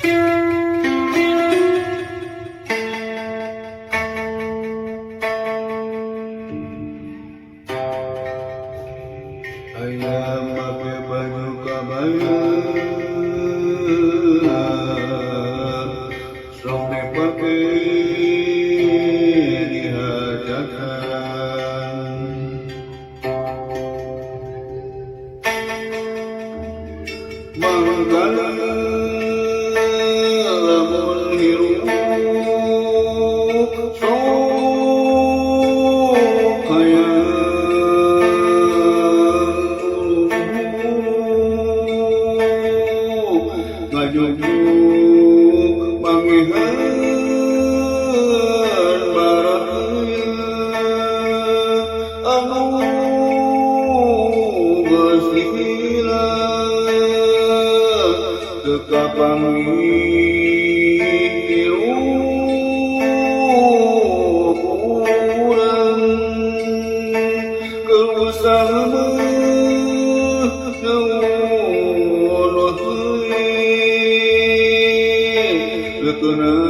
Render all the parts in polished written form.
Ayah pakai baju kabaya, sok dipakai dihajakan. Mangkana lamun hirup sok hayang ngajujuk pangihan baraya anu geus dihilang teu kapangirup urang keul sama lekenan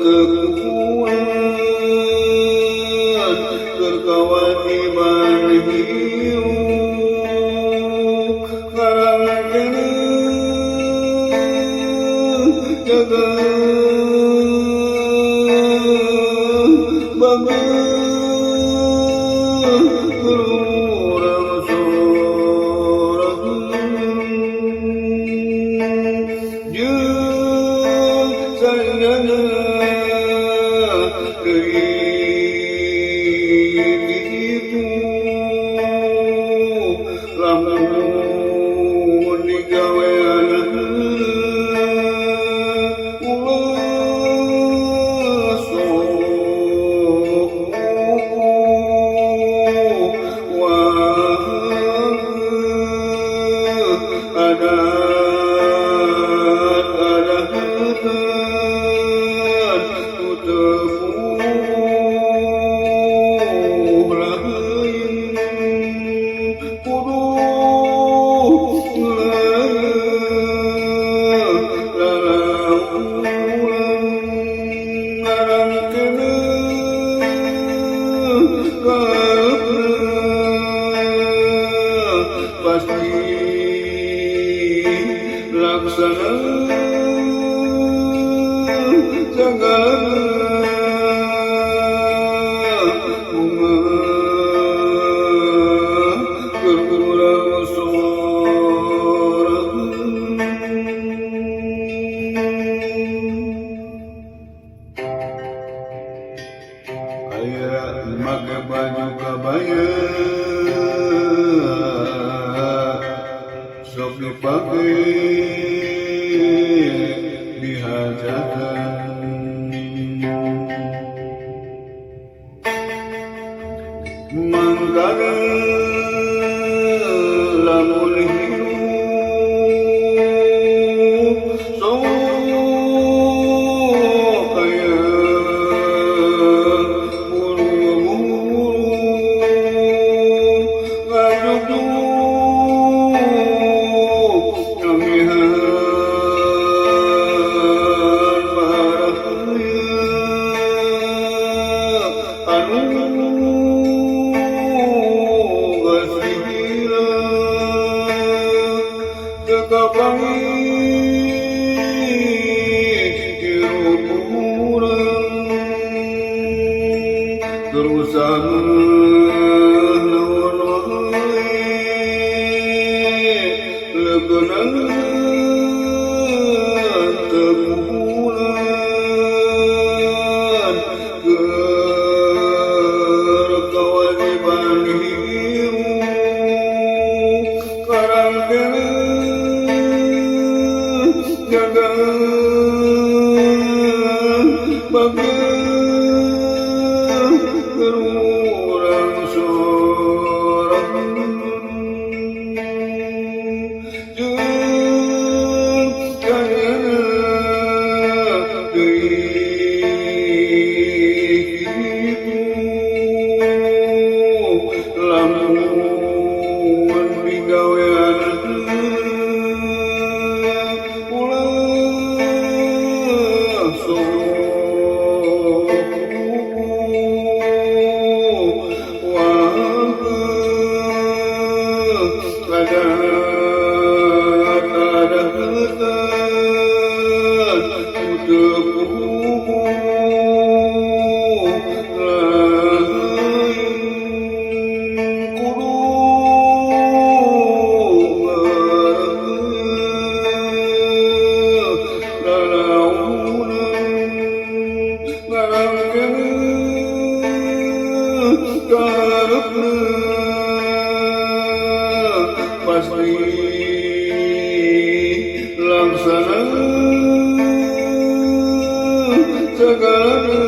kekuatan kewajiban hidup karang kena jaga bangga kurang sorak sayana itu lamun digawean ulah sok wah ada pasti laksana segala bunga berkurang sorak. Kayak make baju kabaya sok dipakai dihajakan. Mangkana lamun hirup sok hayang buru-buru ngajujuk pangihan baraya anu geus dihilang teu kapangirup urang terusan naon wae lekenan tekulan kewajiban hidup karang kena jaga bangga kurang sorak. Jeung kayana deui kitu lamun digawean ulah Segala